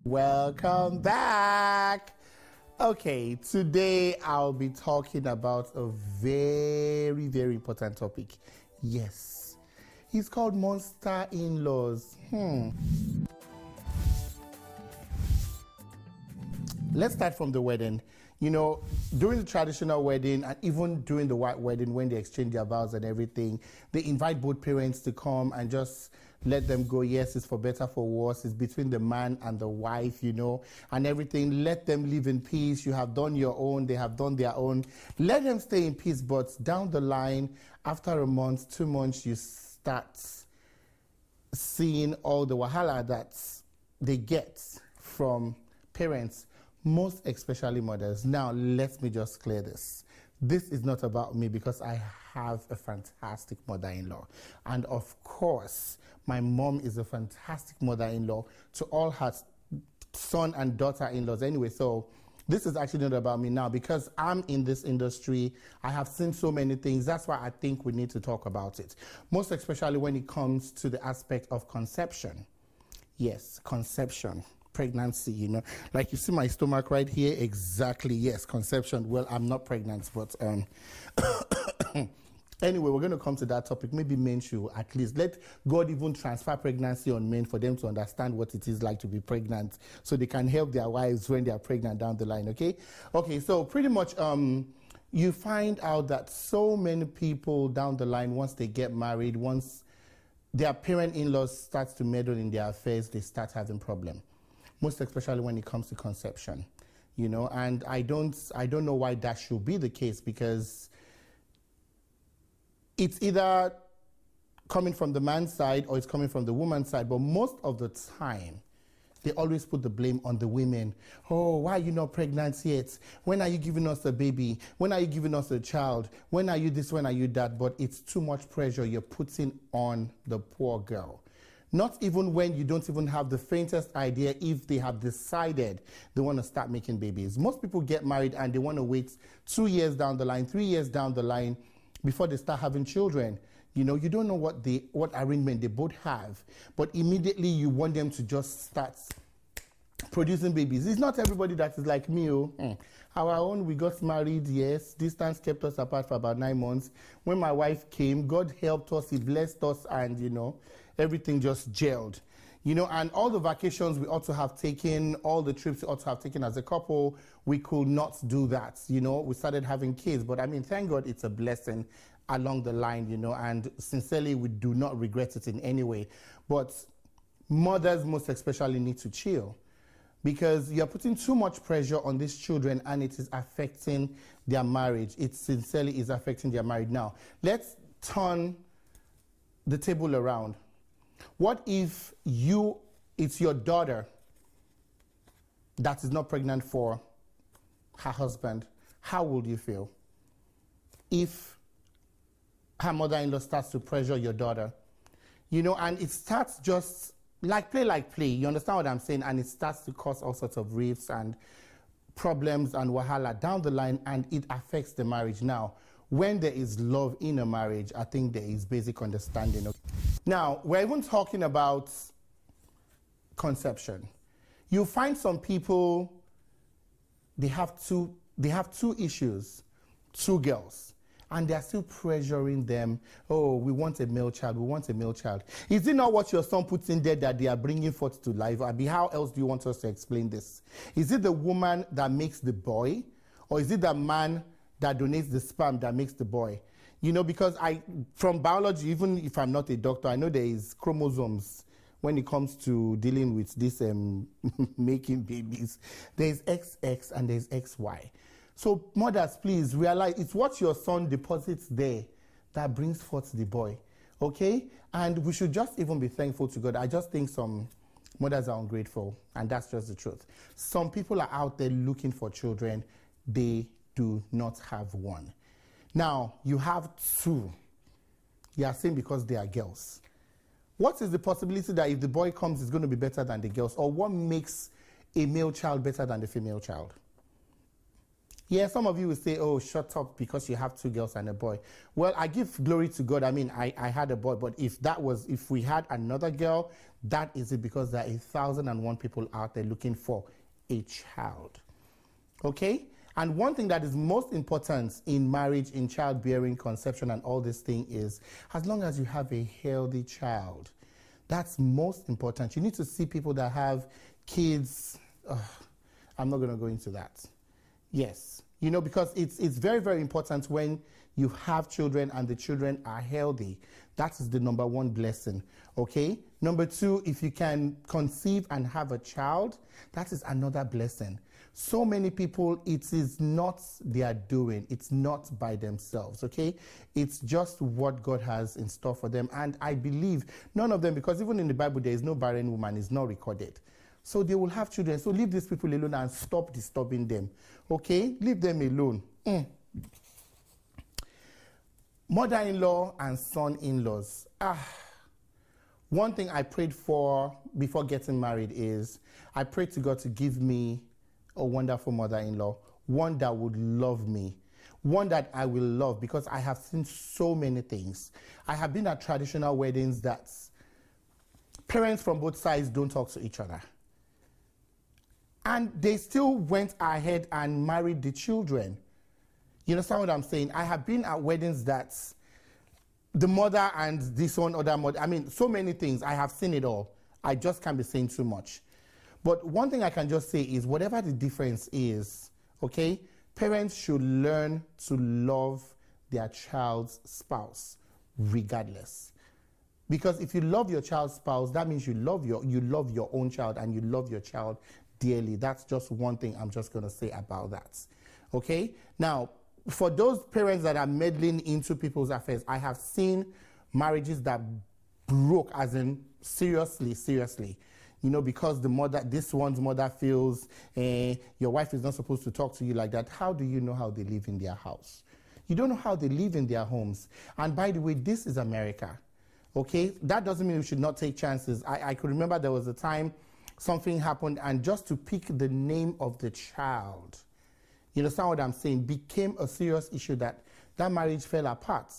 Welcome back. Okay, today I'll be talking about a very, very important topic. Yes, it's called monster in-laws. Let's start from the wedding. You know, during the traditional wedding and even during the white wedding, when they exchange their vows and everything, they invite both parents to come and just let them go. Yes, it's for better, for worse. It's between the man and the wife, you know, and everything. Let them live in peace. You have done your own. They have done their own. Let them stay in peace. But down the line, after a month, 2 months, you start seeing all the wahala that they get from parents, most especially mothers. Now, let me just clear this. This is not about me because I have a fantastic mother-in-law. And of course, my mom is a fantastic mother-in-law to all her son and daughter-in-laws anyway. So this is actually not about me now because I'm in this industry. I have seen so many things. That's why I think we need to talk about it. Most especially when it comes to the aspect of conception. Yes, conception. Pregnancy, you know, like you see my stomach right here. Exactly. Yes, conception. Well, I'm not pregnant, but anyway, we're going to come to that topic. Maybe men should at least let God even transfer pregnancy on men for them to understand what it is like to be pregnant, so they can help their wives when they are pregnant down the line. Okay, so pretty much you find out that so many people down the line, once they get married, once their parent-in-laws starts to meddle in their affairs, they start having problems. Most especially when it comes to conception, you know, and I don't know why that should be the case, because it's either coming from the man's side or it's coming from the woman's side, but most of the time, they always put the blame on the women. Oh, why are you not pregnant yet? When are you giving us a baby? When are you giving us a child? When are you this? When are you that? But it's too much pressure you're putting on the poor girl. Not even when you don't even have the faintest idea if they have decided they want to start making babies. Most people get married and they want to wait 2 years down the line, 3 years down the line before they start having children. You know, you don't know what arrangement they both have, but immediately you want them to just start producing babies. It's not everybody that is like me. Our own, we got married, yes. Distance kept us apart for about 9 months. When my wife came, God helped us, He blessed us, and, you know, everything just gelled. You know, and all the vacations we ought to have taken, all the trips we ought to have taken as a couple, we could not do that. You know, we started having kids, but I mean, thank God it's a blessing along the line, you know, and sincerely, we do not regret it in any way. But mothers most especially need to chill, because you're putting too much pressure on these children and it is affecting their marriage. It sincerely is affecting their marriage. Now, let's turn the table around. What if it's your daughter that is not pregnant for her husband? How would you feel if her mother-in-law starts to pressure your daughter? You know, and it starts just like play. You understand what I'm saying? And it starts to cause all sorts of rifts and problems and wahala down the line, and it affects the marriage. Now, when there is love in a marriage, I think there is basic understanding. Now, we're even talking about conception. You find some people, they have two issues, 2 girls, and they're still pressuring them. Oh, we want a male child, we want a male child. Is it not what your son puts in there that they are bringing forth to life? Abi, how else do you want us to explain this? Is it the woman that makes the boy, or is it the man that donates the sperm that makes the boy? You know, because from biology, even if I'm not a doctor, I know there is chromosomes when it comes to dealing with this making babies. There's XX and there's XY. So mothers, please realize it's what your son deposits there that brings forth the boy, okay? And we should just even be thankful to God. I just think some mothers are ungrateful, and that's just the truth. Some people are out there looking for children. They do not have one. Now, you have 2. You are saying because they are girls. What is the possibility that if the boy comes, it's going to be better than the girls? Or what makes a male child better than the female child? Yeah, some of you will say, oh, shut up because you have 2 girls and a boy. Well, I give glory to God. I mean, I had a boy, but if we had another girl, that is it, because there are 1,001 people out there looking for a child. Okay? And one thing that is most important in marriage, in childbearing, conception, and all this thing is, as long as you have a healthy child, that's most important. You need to see people that have kids. I'm not going to go into that. Yes, because it's very, very important when you have children and the children are healthy. That is the number 1 blessing, okay? Number 2, if you can conceive and have a child, that is another blessing. So many people, it is not their doing. It's not by themselves, okay? It's just what God has in store for them. And I believe none of them, because even in the Bible, there is no barren woman, it's not recorded. So they will have children. So leave these people alone and stop disturbing them. Okay? Leave them alone. Mother-in-law and son-in-laws. One thing I prayed for before getting married is I prayed to God to give me a wonderful mother-in-law, one that would love me, one that I will love, because I have seen so many things. I have been at traditional weddings that parents from both sides don't talk to each other. And they still went ahead and married the children. You understand what I'm saying? I have been at weddings that the mother and this one other mother, I mean, so many things. I have seen it all. I just can't be saying too much. But one thing I can just say is, whatever the difference is, okay, parents should learn to love their child's spouse, regardless. Because if you love your child's spouse, that means you love your own child, and you love your child dearly. That's just one thing I'm just going to say about that. Okay? Now, for those parents that are meddling into people's affairs, I have seen marriages that broke, as in seriously. Because this one's mother feels your wife is not supposed to talk to you like that. How do you know how they live in their house? You don't know how they live in their homes. And by the way, this is America. Okay? That doesn't mean we should not take chances. I could remember there was a time something happened, and just to pick the name of the child, you understand what I'm saying, became a serious issue that marriage fell apart.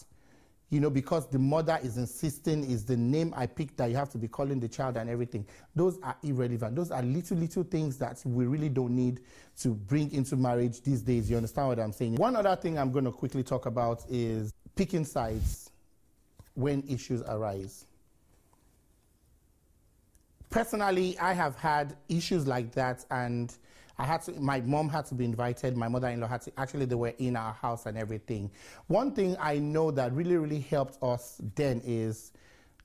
Because the mother is insisting, is the name I picked that you have to be calling the child and everything. Those are irrelevant. Those are little things that we really don't need to bring into marriage these days. You understand what I'm saying? One other thing I'm going to quickly talk about is picking sides when issues arise. Personally, I have had issues like that, and my mom had to be invited, my mother-in-law had to, actually they were in our house and everything. One thing I know that really helped us then is,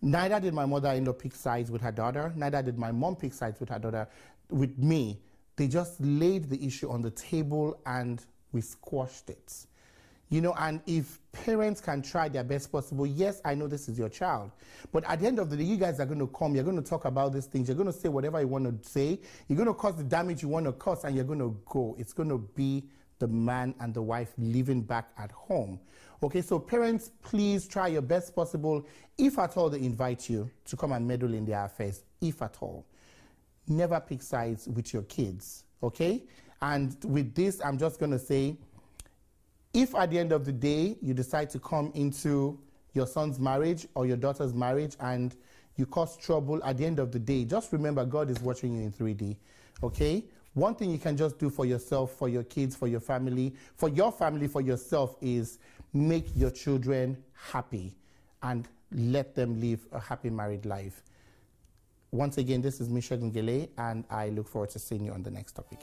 neither did my mother-in-law pick sides with her daughter, neither did my mom pick sides with her daughter, with me. They just laid the issue on the table and we squashed it. And if parents can try their best possible, yes, I know this is your child, but at the end of the day, you guys are going to come, you're going to talk about these things, you're going to say whatever you want to say, you're going to cause the damage you want to cause, and you're going to go. It's going to be the man and the wife living back at home. Okay, so parents, please try your best possible, if at all they invite you to come and meddle in their affairs, if at all. Never pick sides with your kids, okay? And with this, I'm just going to say, if at the end of the day you decide to come into your son's marriage or your daughter's marriage and you cause trouble, at the end of the day, just remember God is watching you in 3D, okay? One thing you can just do for yourself, for your kids, for your family, for yourself, is make your children happy and let them live a happy married life. Once again, this is Misha Gungele, and I look forward to seeing you on the next topic.